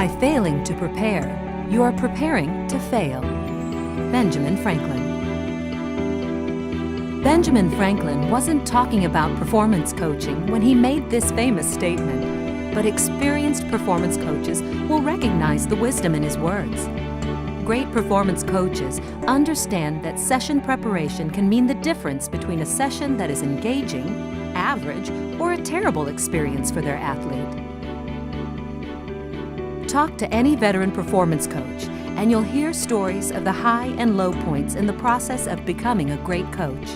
By failing to prepare, you are preparing to fail. Benjamin Franklin. Benjamin Franklin wasn't talking about performance coaching when he made this famous statement, but experienced performance coaches will recognize the wisdom in his words. Great performance coaches understand that session preparation can mean the difference between a session that is engaging, average, or a terrible experience for their athlete. Talk to any veteran performance coach, and you'll hear stories of the high and low points in the process of becoming a great coach.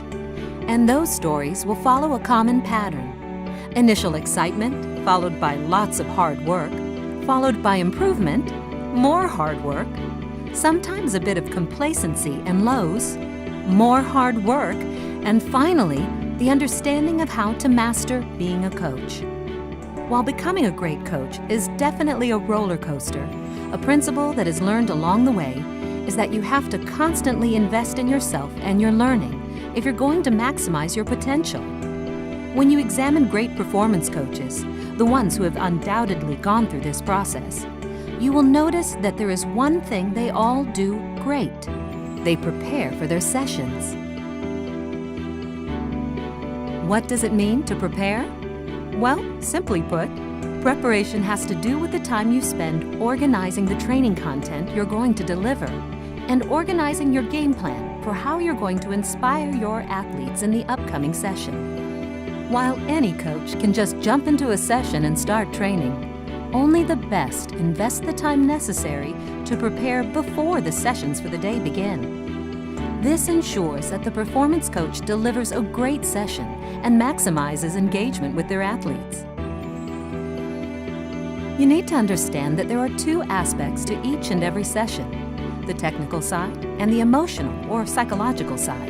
And those stories will follow a common pattern. Initial excitement, followed by lots of hard work, followed by improvement, more hard work, sometimes a bit of complacency and lows, more hard work, and finally, the understanding of how to master being a coach. While becoming a great coach is definitely a roller coaster, a principle that is learned along the way is that you have to constantly invest in yourself and your learning if you're going to maximize your potential. When you examine great performance coaches, the ones who have undoubtedly gone through this process, you will notice that there is one thing they all do great. They prepare for their sessions. What does it mean to prepare? Well, simply put, preparation has to do with the time you spend organizing the training content you're going to deliver and organizing your game plan for how you're going to inspire your athletes in the upcoming session. While any coach can just jump into a session and start training, only the best invest the time necessary to prepare before the sessions for the day begin. This ensures that the performance coach delivers a great session and maximizes engagement with their athletes. You need to understand that there are two aspects to each and every session, the technical side and the emotional or psychological side.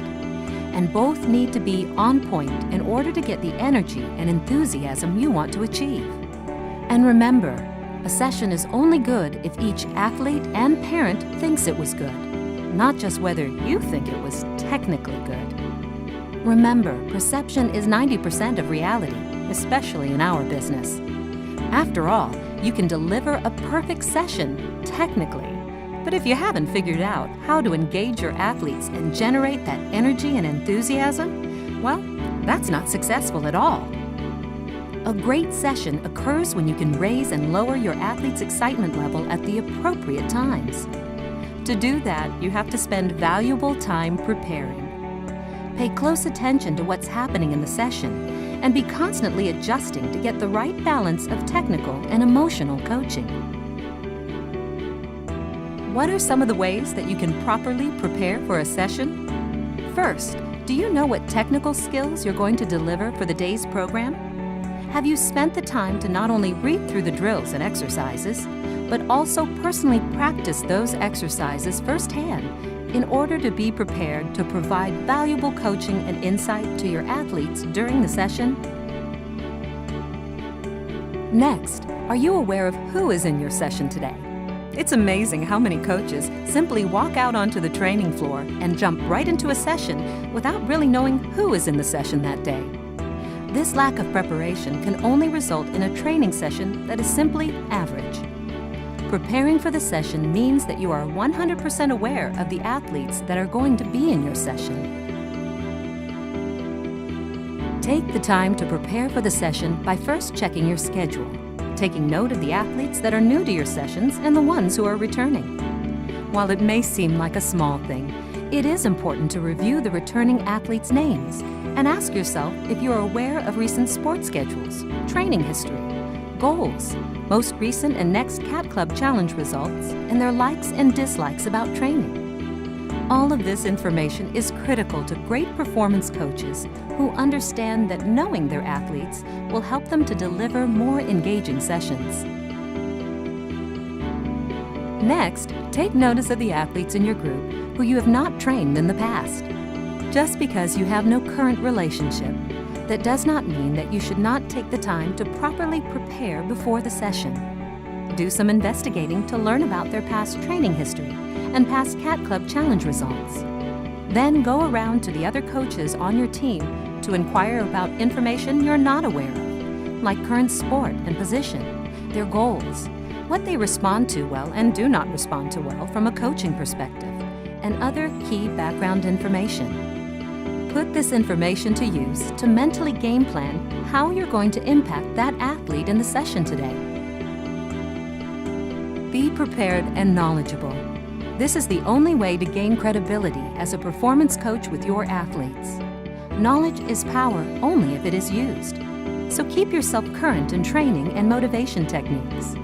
And both need to be on point in order to get the energy and enthusiasm you want to achieve. And remember, a session is only good if each athlete and parent thinks it was good, not just whether you think it was technically good. Remember, perception is 90% of reality, especially in our business. After all, you can deliver a perfect session, technically, but if you haven't figured out how to engage your athletes and generate that energy and enthusiasm, well, that's not successful at all. A great session occurs when you can raise and lower your athlete's excitement level at the appropriate times. To do that, you have to spend valuable time preparing. Pay close attention to what's happening in the session and be constantly adjusting to get the right balance of technical and emotional coaching. What are some of the ways that you can properly prepare for a session? First, do you know what technical skills you're going to deliver for the day's program? Have you spent the time to not only read through the drills and exercises, but also personally practice those exercises firsthand in order to be prepared to provide valuable coaching and insight to your athletes during the session? Next, are you aware of who is in your session today? It's amazing how many coaches simply walk out onto the training floor and jump right into a session without really knowing who is in the session that day. This lack of preparation can only result in a training session that is simply average. Preparing for the session means that you are 100% aware of the athletes that are going to be in your session. Take the time to prepare for the session by first checking your schedule, taking note of the athletes that are new to your sessions and the ones who are returning. While it may seem like a small thing, it is important to review the returning athletes' names and ask yourself if you are aware of recent sports schedules, training history, goals, most recent and next Cat Club Challenge results, and their likes and dislikes about training. All of this information is critical to great performance coaches who understand that knowing their athletes will help them to deliver more engaging sessions. Next, take notice of the athletes in your group who you have not trained in the past. Just because you have no current relationship, that does not mean that you should not take the time to properly prepare before the session. Do some investigating to learn about their past training history and past Cat Club Challenge results. Then go around to the other coaches on your team to inquire about information you're not aware of, like current sport and position, their goals, what they respond to well and do not respond to well from a coaching perspective, and other key background information. Put this information to use to mentally game plan how you're going to impact that athlete in the session today. Be prepared and knowledgeable. This is the only way to gain credibility as a performance coach with your athletes. Knowledge is power only if it is used. So keep yourself current in training and motivation techniques.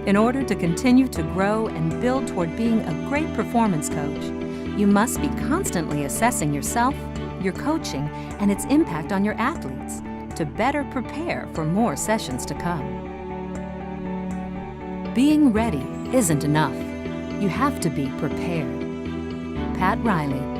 In order to continue to grow and build toward being a great performance coach, you must be constantly assessing yourself, your coaching, and its impact on your athletes to better prepare for more sessions to come. Being ready isn't enough. You have to be prepared. Pat Riley.